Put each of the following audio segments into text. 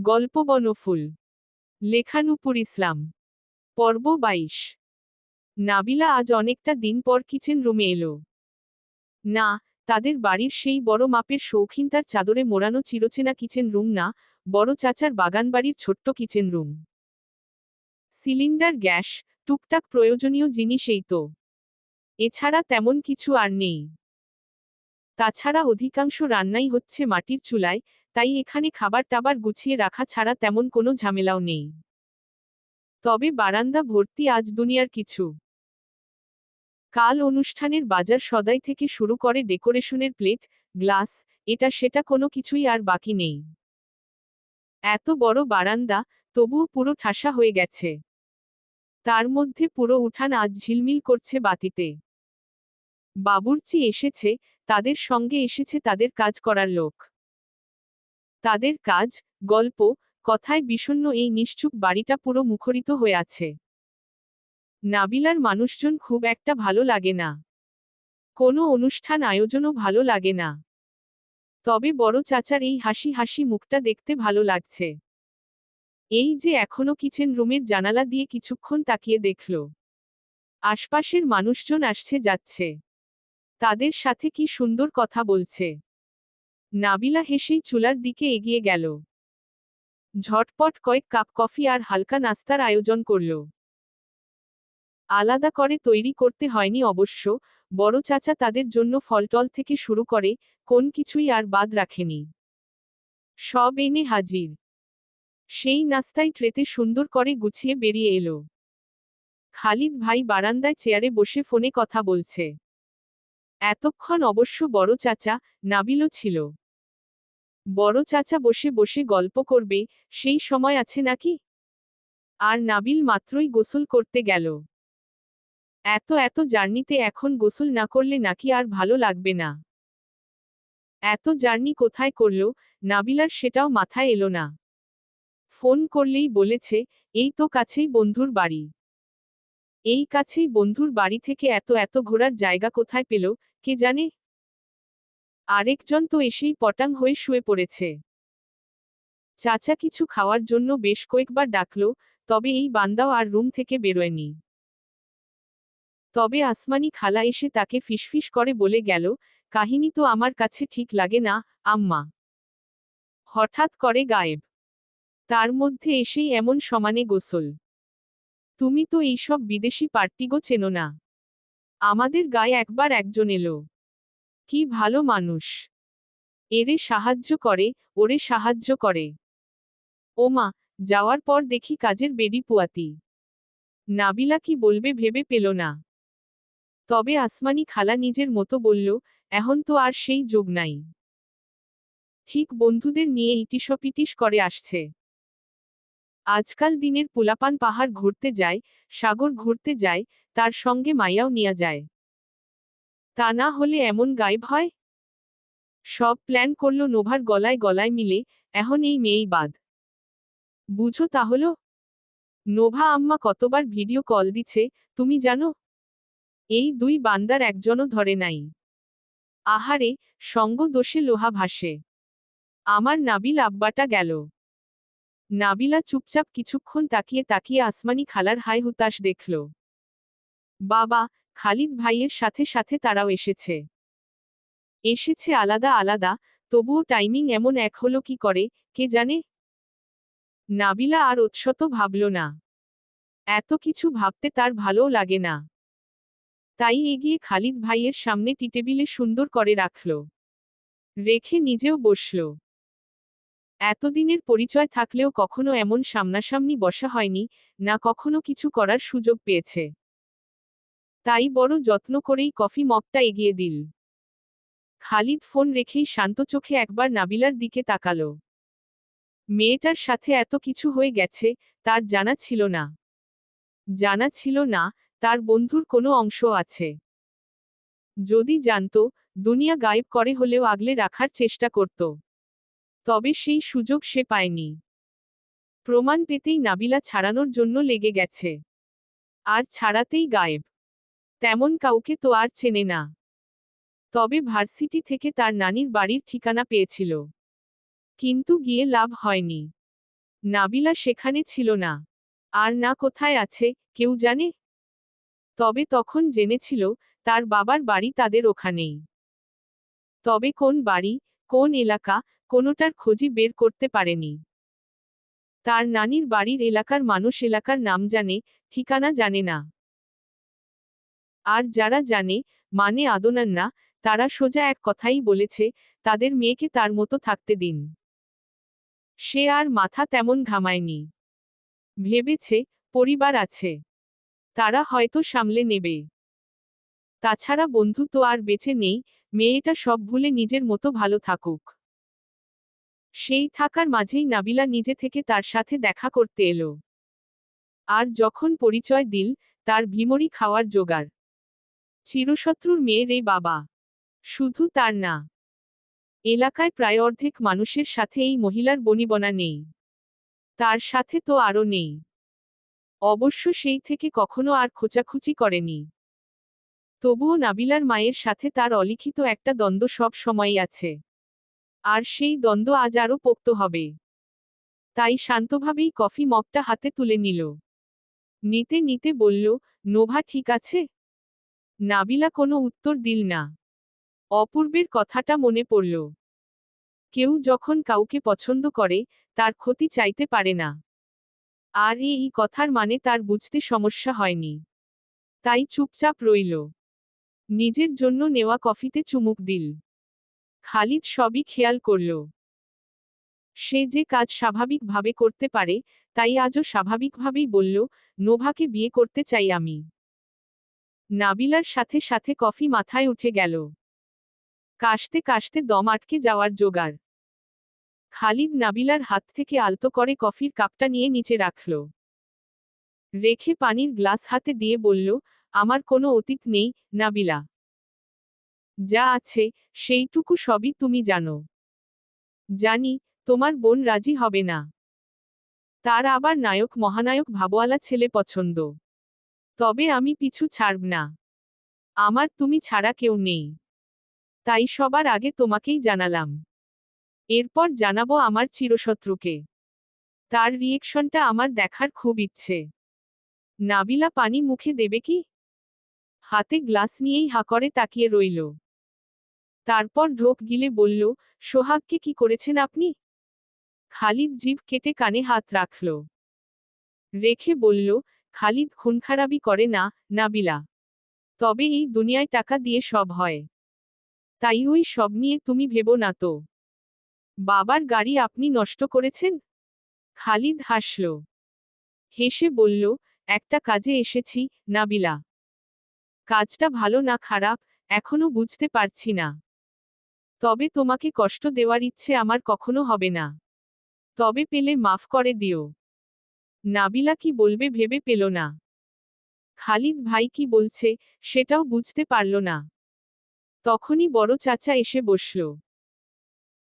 গল্প বনফুল, লেখা নূপুর ইসলাম। পর্ব 22। নাবিলা আজ অনেকটা দিন পর কিচেন রুমে এলো। না, তাদের বাড়ির সেই বড় মাপের শৌখিনতার চাদরে মোড়ানো চিরচেনা কিচেন রুম না, বড় চাচার বাগানবাড়ির ছোট্ট কিচেন রুম। সিলিন্ডার, গ্যাস, টুকটাক প্রয়োজনীয় জিনিস এই তো। এছাড়া তেমন কিছু আর নেই। তাছাড়া অধিকাংশ রান্নাই হচ্ছে মাটির চুলায়, তাই এখানে খাবার টাবার গুছিয়ে রাখা ছাড়া তেমন কোনো ঝামেলাও নেই। তবে বারান্দা ভর্তি আজ দুনিয়ার কিছু। কাল অনুষ্ঠানের বাজার সদাই থেকে শুরু করে ডেকোরেশনের প্লেট, গ্লাস, এটা সেটা কোনো কিছুই আর বাকি নেই। এত বড় বারান্দা, তবুও পুরো ঠাসা হয়ে গেছে। তার মধ্যে পুরো উঠান আজ ঝিলমিল করছে বাতিতে। বাবুর্চি এসেছে, তাদের সঙ্গে এসেছে তাদের কাজ করার লোক। তাদের কাজ, গল্প, কথায় বিষণ্ণ এই নিশ্চুপ বাড়িটা পুরো মুখরিত হয়ে আছে। নাবিলার মানুষজন খুব একটা ভালো লাগে না। কোনো অনুষ্ঠান আয়োজনও ভালো লাগে না। তবে বড় চাচার এই হাসি হাসি মুখটা দেখতে ভালো লাগছে। এই যে এখনো কিচেন রুমের জানালা দিয়ে কিছুক্ষণ তাকিয়ে দেখল। আশপাশের মানুষজন আসছে যাচ্ছে। তাদের সাথে কি সুন্দর কথা বলছে। নাবিলা হেসেই চুলার দিকে এগিয়ে গেল। ঝটপট কয়েক কাপ কফি আর হালকা নাস্তার আয়োজন করল। আলাদা করে তৈরি করতে হয়নি অবশ্য, বড় চাচা তাদের জন্য ফলটল থেকে শুরু করে কোন কিছুই আর বাদ রাখেনি। সব এনে হাজির। সেই নাস্তায় ট্রেতে সুন্দর করে গুছিয়ে বেরিয়ে এলো। খালিদ ভাই বারান্দায় চেয়ারে বসে ফোনে কথা বলছে। এতক্ষণ অবশ্য বড় চাচা, নাবিলও ছিল। বড় চাচা বসে বসে গল্প করবে, সেই সময় আছে নাকি? আর নাবিল মাত্রই গোসল করতে গেল। এত জার্নিতে এখন গোসল না করলে নাকি আর ভালো লাগবে না। এত জার্নি কোথায় করল, নাবিলার সেটাও মাথায় এলো না। ফোন করলেই বলেছে, এই তো কাছেই বন্ধুর বাড়ি। এই কাছেই বন্ধুর বাড়ি থেকে এত ঘোরার জায়গা কোথায় পেল, কে জানে? আরেকজন তো এসেই পটাং হয়ে শুয়ে পড়েছে। চাচা কিছু খাওয়ার জন্য বেশ কয়েকবার ডাকল, তবে এই বান্দাও আর রুম থেকে বেরোয়নি। তবে আসমানি খালা এসে তাকে ফিসফিস করে বলে গেল, কাহিনী তো আমার কাছে ঠিক লাগে না, আম্মা। হঠাৎ করে গায়েব। তার মধ্যে এসেই এমন সমানে গোসল। তুমি তো এইসব বিদেশি পার্টিগো চেনো না। আমাদের গায়ে একবার একজন এলো। কি ভালো মানুষ। এরে সাহায্য করে, ওরে সাহায্য করে। ওমা, যাওয়ার পর দেখি কাজের বেডি পুয়াতি। নাবিলা কি বলবে ভেবে পেল না। তবে আসমানি খালা নিজের মতো বলল, এখন তো আর সেই যোগ নাই। ঠিক বন্ধুদের নিয়ে ইটিসপিটিস করে আসছে। আজকাল দিনের পোলাপান পাহাড় ঘুরতে যায়, সাগর ঘুরতে যায়, তার সঙ্গে মাইয়াও নিয়া যায়। তা না হলে এমন গায়েব হয়? সব প্ল্যান করলো নোভার গলায় গলায় মিলে, এখন এই মেয়েই বাদ। বুঝো তাহলে? নোভা আম্মা কতবার ভিডিও কল দিছে, তুমি জানো? এই দুই বান্দার একজনও ধরে নাই। আহারে, সঙ্গ দোষে লোহা ভাসে। আমার নাবিল আব্বাটা গেল। নাবিলা চুপচাপ কিছুক্ষণ তাকিয়ে তাকিয়ে আসমানি খালার হাই হুতাশ দেখল। বাবা, খালিদ ভাইয়ের সাথে সাথে তারাও এসেছে। এসেছে আলাদা আলাদা, তবুও টাইমিং এমন এক হলো কি করে, কে জানে? নাবিলা আর উৎসত ভাবল না। এত কিছু ভাবতে তার ভালোও লাগে না। তাই এগিয়ে খালিদ ভাইয়ের সামনে টিটেবিলে সুন্দর করে রাখল। রেখে নিজেও বসল। এতদিনের পরিচয় থাকলেও কখনো এমন সামনাসামনি বসা হয়নি, না কখনো কিছু করার সুযোগ পেয়েছে। তাই বড় যত্ন করেই কফি মগটা এগিয়ে দিল। খালিদ ফোন রেখেই শান্ত চোখে একবার নাবিলার দিকে তাকালো। মেয়েটার সাথে এত কিছু হয়ে গেছে, তার জানা ছিল না। জানা ছিল না, তার বন্ধুর কোনো অংশ আছে। যদি জানত, দুনিয়া গায়েব করে হলেও আগলে রাখার চেষ্টা করত। তবে সেই সুযোগ সে পায়নি। প্রমাণ পেতেই নাবিলা ছাড়ানোর জন্য লেগে গেছে। আর ছাড়াতেই গায়েব। তেমন কাউকে তো আর চেনে না। তবে ভার্সিটি থেকে তার নানির বাড়ির ঠিকানা পেয়েছিল। কিন্তু গিয়ে লাভ হয়নি। নাবিলা সেখানে ছিল না। আর না কোথায় আছে, কেউ জানে? তবে তখন জেনেছিল, তার বাবার বাড়ি তাদের ওখানেই। তবে কোন বাড়ি, কোন এলাকা, কোনোটার খোঁজই বের করতে পারেনি। তার নানির বাড়ির এলাকার মানুষ এলাকার নাম জানে, ঠিকানা জানে না। আর যারা জানে, মানে আদনান্না, তারা সোজা এক কথাই বলেছে, তাদের মেয়েকে তার মতো থাকতে দিন। সে আর মাথা তেমন ঘামায়নি। ভেবেছে, পরিবার আছে, তারা হয়তো সামলে নেবে। তাছাড়া বন্ধু তো আর বেঁচে নেই, মেয়েটা সব ভুলে নিজের মতো ভালো থাকুক। সেই থাকার মাঝেই নাবিলা নিজে থেকে তার সাথে দেখা করতে এলো। আর যখন পরিচয় দিল, তার ভিমরি খাওয়ার জোগাড়। চিরশত্রুর মেয়ের এই বাবা। শুধু তার না, এলাকায় প্রায় অর্ধেক মানুষের সাথে এই মহিলার বনিবনা নেই। তার সাথে তো আরও নেই। অবশ্য সেই থেকে কখনো আর খোঁচাখুচি করেনি। তবুও নাবিলার মায়ের সাথে তার অলিখিত একটা দ্বন্দ্ব সব সময়ই আছে। আর সেই দ্বন্দ্ব আজ আরও পোক্ত হবে। তাই শান্তভাবেই কফি মগটা হাতে তুলে নিল। নিতে নিতে বলল, নোভা ঠিক আছে? নাবিলা কোনো উত্তর দিল না। অপূর্বের কথাটা মনে পড়ল। কেউ যখন কাউকে পছন্দ করে, তার ক্ষতি চাইতে পারে না। আর এই কথার মানে তার বুঝতে সমস্যা হয়নি। তাই চুপচাপ রইল। নিজের জন্য নেওয়া কফিতে চুমুক দিল। খালিদ সবই খেয়াল করল। সে যে কাজ স্বাভাবিকভাবে করতে পারে, তাই আজও স্বাভাবিকভাবেই বলল, নোভাকে বিয়ে করতে চাই আমি। নাবিলার সাথে সাথে কফি মাথায় উঠে গেল। কাশতে কাশতে দম আটকে যাওয়ার জোগাড়। খালিদ নাবিলার হাত থেকে আলতো করে কফির কাপটা নিয়ে নিচে রাখল। রেখে পানির গ্লাস হাতে দিয়ে বলল, আমার কোনো অতীত নেই, নাবিলা। যা আছে, সেইটুকু সবই তুমি জানো। জানি, তোমার বোন রাজি হবে না। তার আবার নায়ক মহানায়ক ভাবওয়ালা ছেলে পছন্দ। তবে আমি পিছু ছাড়ব না। আমার তুমি ছাড়া কেউ নেই। তাই সবার আগে তোমাকেই জানালাম। এরপর জানাবো আমার চিরশত্রুকে। তার রিয়েকশনটা আমার দেখার খুব ইচ্ছে। নাবিলা পানি মুখে দেবে কি? হাতে গ্লাস নিয়েই হা করে তাকিয়ে রইল। তারপর ঢোক গিলে বলল, সোহাগকে কি করেছেন আপনি? খালিদ জিভ কেটে কানে হাত রাখল। রেখে বলল, খালিদ খুনখারাবি করে না, নাবিলা। তবে এই দুনিয়ায় টাকা দিয়ে সব হয়। তাই ওই সব নিয়ে তুমি ভেবো না তো। বাবার গাড়ি আপনি নষ্ট করেছেন? খালিদ হাসল। হেসে বলল, একটা কাজে এসেছি, নাবিলা। কাজটা ভালো না খারাপ, এখনো বুঝতে পারছি না। তবে তোমাকে কষ্ট দেওয়ার ইচ্ছে আমার কখনো হবে না। তবে পেলে মাফ করে দিও। নাবিলা কি বলবে ভেবে পেল না। খালিদ ভাই কি বলছে, সেটাও বুঝতে পারল না। তখনই বড় চাচা এসে বসল।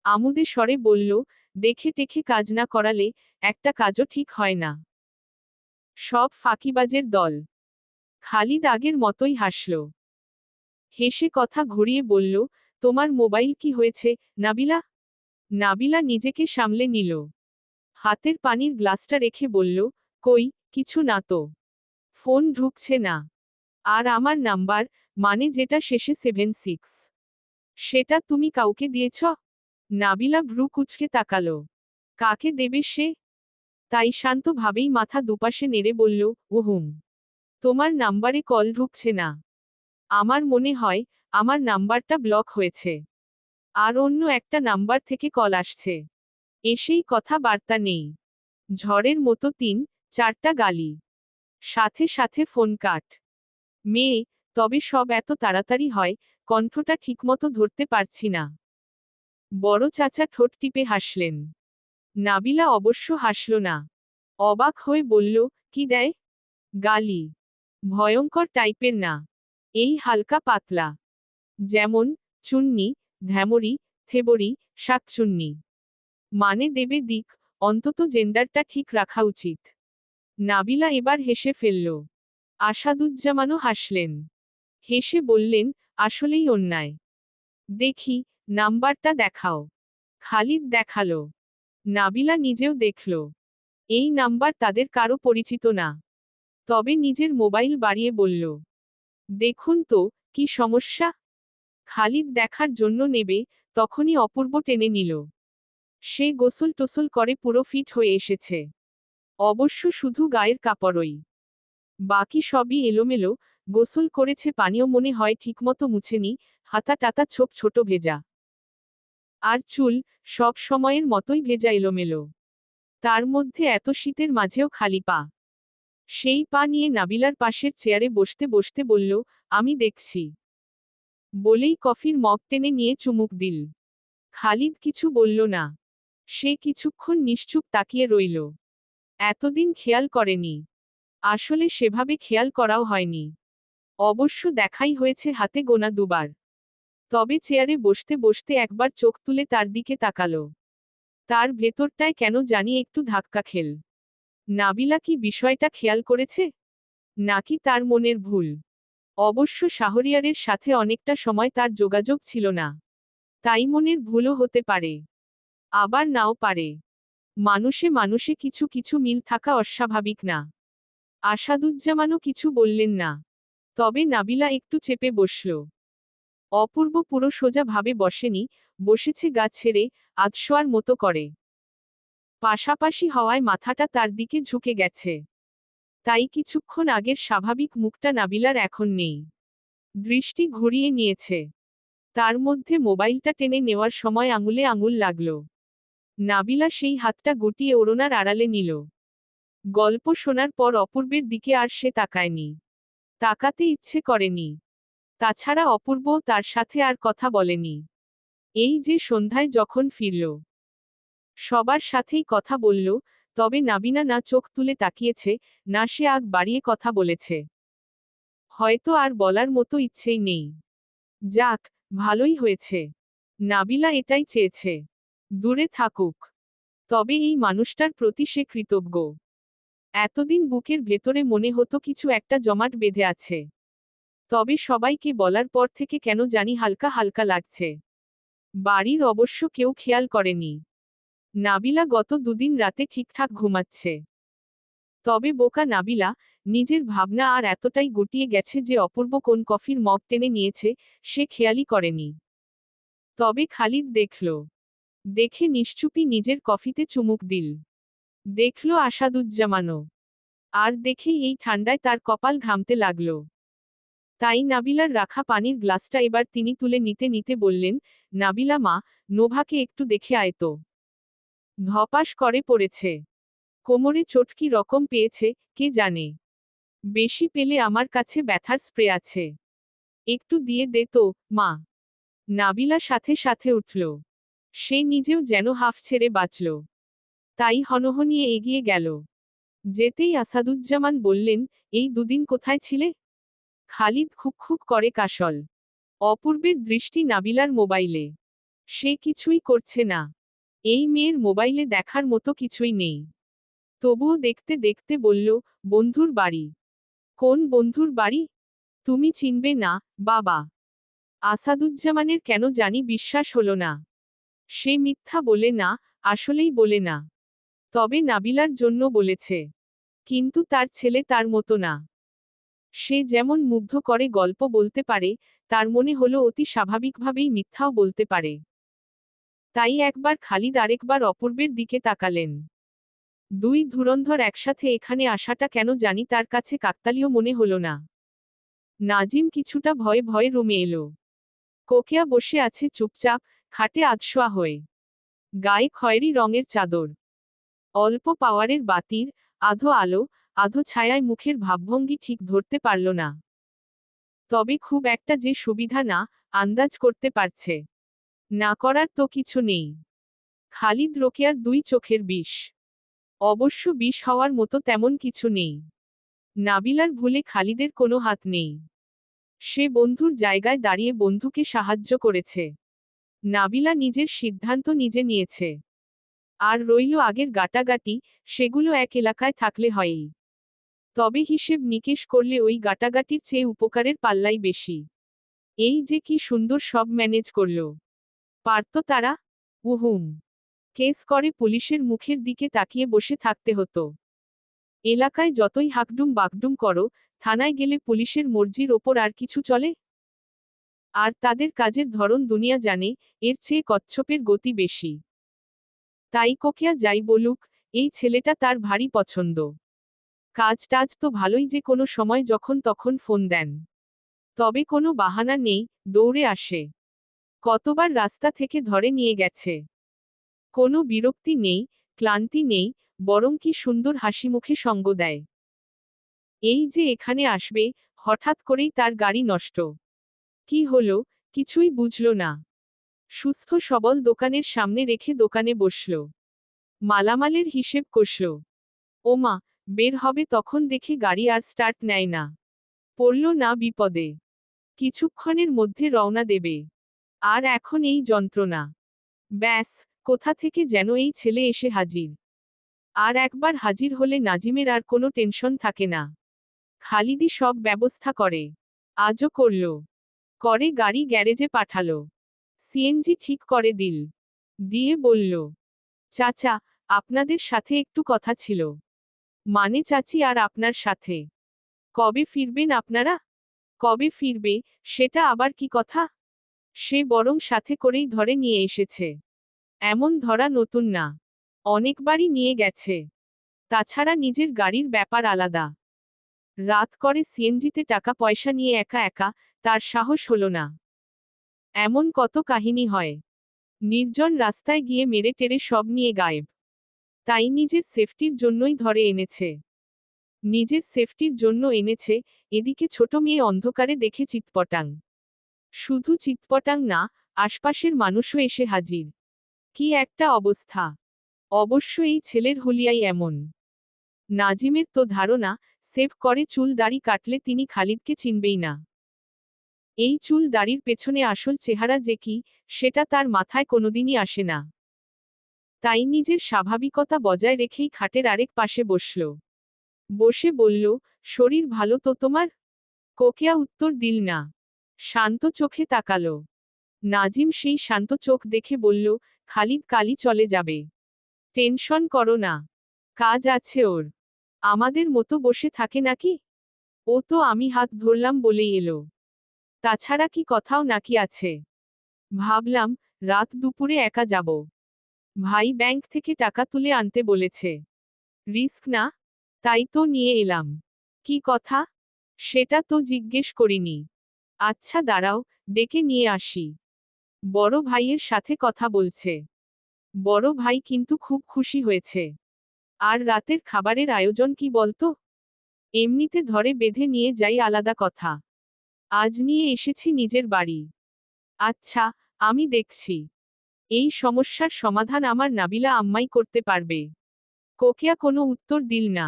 আমুদে স্বরে বলল, দেখে টেখে কাজ না করালে, একটা কাজও ঠিক হয় না। সব ফাঁকিবাজের দল। খালিদ আগের মতোই হাসল। হেসে কথা ঘুরিয়ে বলল, তোমার মোবাইল কি হয়েছে, নাবিলা? নাবিলা নিজেকে সামলে নিল। হাতের পানির গ্লাসটা রেখে বলল, কই, কিছু না তো। ফোন ঢুকছে না। আর আমার নাম্বার, মানে যেটা শেষে 76, সেটা তুমি কাউকে দিয়েছ? নাবিলা ভ্রু কুঁচকে তাকালো। কাকে দেবে সে? তাই শান্তভাবেই মাথা দুপাশে নেড়ে বলল, উহুম। তোমার নাম্বারে কল ঢুকছে না। আমার মনে হয়, আমার নাম্বারটা ব্লক হয়েছে। আর অন্য একটা নাম্বার থেকে কল আসছে। এসেই কথাবার্তা নেই। ঝড়ের মতো 3-4টা গালি। সাথে সাথে ফোন কাট। মেয়ে, তবে সব এত তাড়াতাড়ি হয়, কণ্ঠটা ঠিকমতো ধরতে পারছি না। বড় চাচা ঠোঁট টিপে হাসলেন। নাবিলা অবশ্য হাসল না। অবাক হয়ে বলল, কি দেয়? গালি। ভয়ঙ্কর টাইপের না। এই হালকা পাতলা। যেমন, চুন্নি, ধ্যামরি, থেবরি, শাকচুন্নি। মানে দেবে দিক, অন্তত জেন্ডারটা ঠিক রাখা উচিত। নাবিলা এবার হেসে ফেলল। আসাদুজ্জামানও হাসলেন। হেসে বললেন, আসলেই অন্যায়। দেখি, নাম্বারটা দেখাও। খালিদ দেখালো। নাবিলা নিজেও দেখল। এই নাম্বার তাদের কারো পরিচিত না। তবে নিজের মোবাইল বাড়িয়ে বলল, দেখুন তো, কি সমস্যা? খালিদ দেখার জন্য নেবে, তখনই অপূর্ব টেনে নিল। সে গোসল টোসল করে পুরো ফিট হয়ে এসেছে। অবশ্য শুধু গায়ের কাপড়ই, বাকি সবই এলোমেলো। গোসল করেছে, পানীয় মনে হয় ঠিকমতো মুছেনি, হাতা টাতা ছোপ ছোট ভেজা। আর চুল, সব সময়ের মতোই ভেজা এলোমেলো। তার মধ্যে এত শীতের মাঝেও খালি পা। সেই পা নিয়ে নাবিলার পাশের চেয়ারে বসতে বসতে বলল, আমি দেখছি। বলেই কফির মগ টেনে নিয়ে চুমুক দিল। খালিদ কিছু বলল না। সে কিছুক্ষণ নিশ্চুপ তাকিয়ে রইল। এতদিন খেয়াল করেনি। আসলে সেভাবে খেয়াল করাও হয়নি। অবশ্য দেখাই হয়েছে হাতে গোনা দুবার। তবে চেয়ারে বসতে বসতে একবার চোখ তুলে তার দিকে তাকালো। তার ভেতরটায় কেন জানি একটু ধাক্কা খেল। নাবিলা কি বিষয়টা খেয়াল করেছে? নাকি তার মনের ভুল? অবশ্য শাহরিয়ারের সাথে অনেকটা সময় তার যোগাযোগ ছিল না। তাই মনের ভুলও হতে পারে, আবার নাও পারে। মানুষে মানুষে কিছু কিছু মিল থাকা অস্বাভাবিক না। আসাদুজ্জামানও কিছু বললেন না। তবে নাবিলা একটু চেপে বসল। অপূর্ব পুরো সোজা ভাবে বসেনি, বসেছে গা ছেড়ে, আধশোয়ার মতো করে। পাশাপাশি হওয়ায় মাথাটা তার দিকে ঝুঁকে গেছে। তাই কিছুক্ষণ আগের স্বাভাবিক মুখটা নাবিলার এখন নেই। দৃষ্টি ঘুরিয়ে নিয়েছে। তার মধ্যে মোবাইলটা টেনে নেওয়ার সময় আঙুলে আঙুল লাগল। নাবিলা সেই হাতটা গুটিয়ে ওড়নার আড়ালে নিল। গল্প শোনার পর অপূর্বের দিকে আর সে তাকায়নি। তাকাতে ইচ্ছে করেনি। তাছাড়া অপূর্বও তার সাথে আর কথা বলেনি। এই যে সন্ধ্যায় যখন ফিরল, সবার সাথেই কথা বলল, তবে নাবিনা না চোখ তুলে তাকিয়েছে, না সে আগ বাড়িয়ে কথা বলেছে। হয়তো আর বলার মতো ইচ্ছেই নেই। যাক, ভালোই হয়েছে। নাবিলা এটাই চেয়েছে। দূরে থাকুক। তবে এই মানুষটার প্রতি সে কৃতজ্ঞ। এতদিন বুকের ভেতরে মনে হতো কিছু একটা জমাট বেঁধে আছে। তবে সবাইকে বলার পর থেকে কেন জানি হালকা হালকা লাগছে। বাড়ির অবশ্য কেউ খেয়াল করেনি। নাবিলা গত দুদিন রাতে ঠিকঠাক ঘুমাচ্ছে। তবে বোকা নাবিলা, নিজের ভাবনা আর এতটাই গুটিয়ে গেছে যে অপূর্ব কোন কফির মগ টেনে নিয়েছে, সে খেয়ালই করেনি। তবে খালিদ দেখল। দেখে নিশ্চুপই নিজের কফিতে চুমুক দিল। দেখল আসাদুজ্জামানও। আর দেখেই এই ঠান্ডায় তার কপাল ঘামতে লাগল। তাই নাবিলার রাখা পানির গ্লাসটা এবার তিনি তুলে নিতে নিতে বললেন, নাবিলা মা, নোভাকে একটু দেখে আয় তো। ধপাস করে পড়েছে। কোমরে চোট কি রকম পেয়েছে, কে জানে। বেশি পেলে আমার কাছে ব্যথার স্প্রে আছে। একটু দিয়ে দে তো, মা। নাবিলা সাথে সাথে উঠল। সে নিজেও যেন হাফ ছেড়ে বাঁচল। তাই হনহনিয়ে এগিয়ে গেল। যেতেই আসাদুজ্জামান বললেন, এই দুদিন কোথায় ছিলে? খালিদ খুকখুক করে কাশল। অপূর্বের দৃষ্টি নাবিলার মোবাইলে। সে কিছুই করছে না। এই মেয়ের মোবাইলে দেখার মতো কিছুই নেই। তবুও দেখতে দেখতে বলল, বন্ধুর বাড়ি। কোন বন্ধুর বাড়ি? তুমি চিনবে না, বাবা। আসাদুজ্জামানের কেন জানি বিশ্বাস হলো না। সে মিথ্যা বলে না, আসলেই বলে না। তবে নাবিলার জন্য বলেছে। কিন্তু তার ছেলে তার মতো না। সে যেমন মুগ্ধ করে গল্প বলতে পারে, তার মনে হলো অতি স্বাভাবিকভাবেই মিথ্যাও বলতে পারে। তাই একবার খালিদ আরেকবার অপূর্বের দিকে তাকালেন। দুই ধুরন্ধর একসাথে এখানে আসাটা কেন জানি তার কাছে কাকতালীয় মনে হলো না। নাজিম কিছুটা ভয়ে ভয়ে রুমে এলো। কোকিয়া বসে আছে চুপচাপ, খাটে আধশোয়া হয়ে। গায়ে খয়েরি রঙের চাদর। অল্প পাওয়ারের বাতির, আধো আলো, আধো ছায়ায় মুখের ভাবভঙ্গি ঠিক ধরতে পারল না। তবে খুব একটা যে সুবিধা না, আন্দাজ করতে পারছে। না করার তো কিছু নেই। খালিদ রোকেয়ার দুই চোখের বিষ। অবশ্য বিষ হওয়ার মতো তেমন কিছু নেই। নাবিলার ভুলে খালিদের কোনো হাত নেই। সে বন্ধুর জায়গায় দাঁড়িয়ে বন্ধুকে সাহায্য করেছে। নাবিলা নিজের সিদ্ধান্ত নিজে নিয়েছে। আর রইল আগের গাটাগাটি, সেগুলো এক এলাকায় থাকলে হয়ই। তবে হিসেব নিকেশ করলে ওই গাটাগাটির চেয়ে উপকারের পাল্লাই বেশি। এই যে কি সুন্দর সব ম্যানেজ করল। পারত তারা? উহুম। কেস করে পুলিশের মুখের দিকে তাকিয়ে বসে থাকতে হতো। এলাকায় যতই হাকডুম বাকডুম করো, থানায় গেলে পুলিশের মর্জির ওপর আর কিছু চলে? আর তাদের কাজের ধরন দুনিয়া জানে, এর চেয়ে কচ্ছপের গতি বেশি। তাই কোকিয়া যাই বলুক, এই ছেলেটা তার ভারী পছন্দ। কাজ টাজ তো ভালোই, যে কোনো সময় যখন তখন ফোন দেন। তবে কোনো বাহানা নেই, দৌড়ে আসে। কতবার রাস্তা থেকে ধরে নিয়ে গেছে। কোনো বিরক্তি নেই, ক্লান্তি নেই, বরং কি সুন্দর হাসিমুখে সঙ্গ দেয়। এই যে এখানে আসবে, হঠাৎ করেই তার গাড়ি নষ্ট। কি হলো, কিছুই বুঝল না। সুস্থ সবল দোকানের সামনে রেখে দোকানে বসল। মালামালের হিসেব কষল। ওমা, বের হবে তখন দেখে গাড়ি আর স্টার্ট নেয় না। পড়ল না বিপদে। কিছুক্ষণের মধ্যে রওনা দেবে। আর এখন এই যন্ত্রণা। ব্যাস, কোথা থেকে যেন এই ছেলে এসে হাজির। আর একবার হাজির হলে নাজিমের আর কোনো টেনশন থাকে না। খালিদি সব ব্যবস্থা করে। আজও করল। করে গাড়ি গ্যারেজে পাঠালো। সিএনজি ঠিক করে দিয়ে বলল, চাচা, আপনাদের সাথে একটু কথা ছিল। মানে চাচি আর আপনার সাথে? কবে ফিরবেন আপনারা? কবে ফিরবে, সেটা আবার কি কথা? সে বরং সাথে করেই ধরে নিয়ে এসেছে। এমন ধরা নতুন না, অনেকবারই নিয়ে গেছে। তাছাড়া নিজের গাড়ির ব্যাপার আলাদা। রাত করে সিএনজিতে টাকা পয়সা নিয়ে একা একা, তার সাহস হলো না। এমন কত কাহিনী হয়। নির্জন রাস্তায় গিয়ে মেরে টেরে সব নিয়ে গায়েব। তাই নিজের সেফটির জন্যই ধরে এনেছে। নিজের সেফটির জন্য এনেছে, এদিকে ছোট মেয়ে অন্ধকারে দেখে চিৎপটাং। শুধু চিৎপটাং না, আশপাশের মানুষও এসে হাজির। কি একটা অবস্থা! অবশ্য এই ছেলের হুলিয়াই এমন। নাজিমের তো ধারণা, সেভ করে চুল দাড়ি কাটলে তিনি খালিদকে চিনবেই না। এই চুল দাড়ির পেছনে আসল চেহারা যে কি, সেটা তার মাথায় কোনোদিনই আসে না। তাই নিজের স্বাভাবিকতা বজায় রেখেই খাটের আরেক পাশে বসল। বসে বলল, শরীর ভালো তো তোমার? কোকিয়া উত্তর দিল না। শান্ত চোখে তাকালো। নাজিম সেই শান্ত চোখ দেখে বলল, খালিদ কালই চলে যাবে। টেনশন করো না। কাজ আছে ওর। আমাদের মতো বসে থাকে নাকি? ও তো আমি হাত ধরলাম বলেই এলো। তাছাড়া কি কথাও নাকি আছে? ভাবলাম, রাত দুপুরে একা যাব। ভাই ব্যাংক থেকে টাকা তুলে আনতে বলেছে। রিস্ক না? তাই তো নিয়ে এলাম। কি কথা? সেটা তো জিজ্ঞেস করিনি। আচ্ছা দাঁড়াও, ডেকে নিয়ে আসি। বড় ভাইয়ের সাথে কথা বলছে। বড় ভাই কিন্তু খুব খুশি হয়েছে। আর রাতের খাবারের আয়োজন কি বলতো? এমনিতে ধরে বেঁধে নিয়ে যাই আলাদা কথা। আজ নিয়ে এসেছি নিজের বাড়ি। আচ্ছা, আমি দেখছি। এই সমস্যার সমাধান আমার নাবিলা আম্মাই করতে পারবে। কোকিয়া কোনো উত্তর দিল না।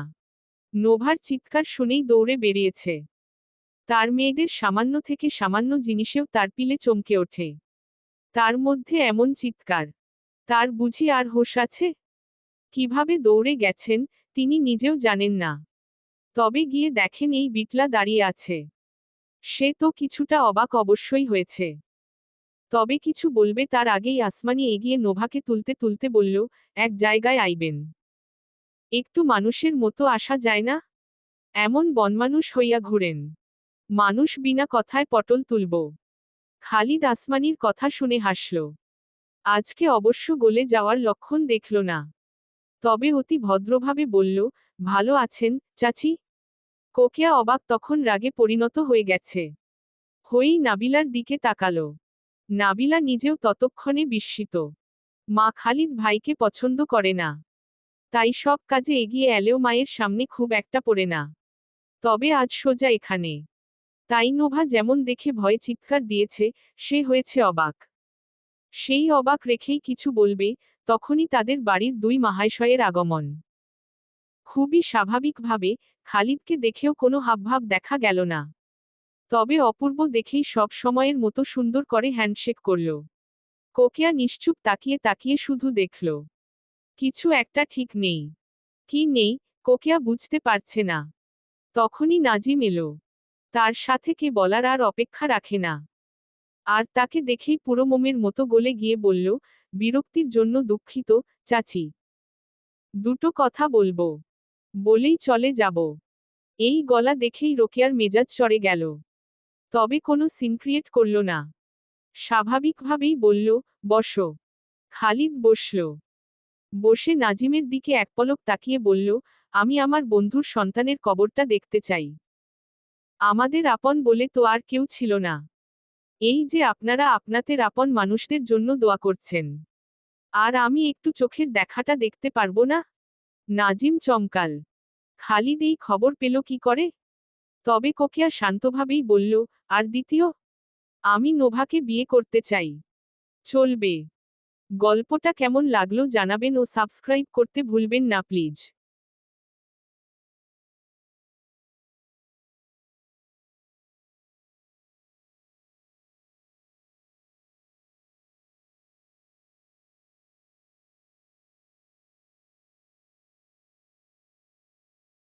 নোভার চিৎকার শুনেই দৌড়ে বেরিয়েছে। তার মেয়েদের সামান্য থেকে সামান্য জিনিসেও তার পিলে চমকে ওঠে। তার মধ্যে এমন চিৎকার! তার বুঝি আর হোশ আছে? কিভাবে দৌড়ে গেছেন, তিনি নিজেও জানেন না। তবে গিয়ে দেখেন এই বিটলা দাঁড়িয়ে আছে। সে তো কিছুটা অবাক অবশ্যই হয়েছে। তবে কিছু বলবে তার আগেই আসমানি এগিয়ে নোভাকে তুলতে তুলতে বলল, এক জায়গায় আইবেন। একটু মানুষের মতো আসা যায় না? এমন বনমানুষ হইয়া ঘুরেন। মানুষ বিনা কথায় পটল তুলব। খালিদ আসমানির কথা শুনে হাসল। আজকে অবশ্য গলে যাওয়ার লক্ষণ দেখল না। তবে অতি ভদ্রভাবে বলল, ভালো আছেন, চাচি? কোকিয়া অবাক, তখন রাগে পরিণত হয়ে গেছে। হয়েই নাবিলার দিকে তাকালো। নাবিলা নিজেও ততক্ষণে বিস্মিত। মা খালিদ ভাইকে পছন্দ করে না। তাই সব কাজে এগিয়ে এলেও মায়ের সামনে খুব একটা পড়ে না। তবে আজ সোজা এখানে। তাই নোভা যেমন দেখে ভয়ে চিৎকার দিয়েছে, সে হয়েছে অবাক। সেই অবাক রেখেই কিছু বলবে, তখনই তাদের বাড়ির দুই মহাশয়ের আগমন। খুবই স্বাভাবিকভাবে, খালিদকে দেখেও কোনো হাবভাব দেখা গেল না। তবে অপূর্ব দেখেই সব সময়ের মতো সুন্দর করে হ্যান্ডশেক করল। কোকিয়া নিশ্চুপ তাকিয়ে তাকিয়ে শুধু দেখল। কিছু একটা ঠিক নেই। কি নেই, কোকিয়া বুঝতে পারছে না। তখনই নাজিম এলো। তার সাথে কে বলার আর অপেক্ষা রাখে না। আর তাকে দেখেই পুরো মোমের মতো গলে গিয়ে বলল, বিরক্তির জন্য দুঃখিত, চাচি। দুটো কথা বলবো বলেই চলে যাব। এই গলা দেখেই রোকেয়ার মেজাজ চড়ে গেল। তবে কোনো সিন ক্রিয়েট করল না। স্বাভাবিকভাবেই বলল, বসো। খালিদ বসল। বসে নাজিমের দিকে একপলক তাকিয়ে বলল, আমি আমার বন্ধুর সন্তানের কবরটা দেখতে চাই। আমাদের আপন বলে তো আর কেউ ছিল না। এই যে আপনারা আপনাদের আপন মানুষদের জন্য দোয়া করছেন, আর আমি একটু চোখের দেখাটা দেখতে পারবো না? নাজিম চমকাল। খালিদ এই খবর পেল কি করে? তবে কোকিয়া শান্তভাবেই বলল, আর দ্বিতীয়? আমি নোভাকে বিয়ে করতে চাই। চলবে। গল্পটা কেমন লাগলো জানাবেন ও সাবস্ক্রাইব করতে ভুলবেন না প্লিজ।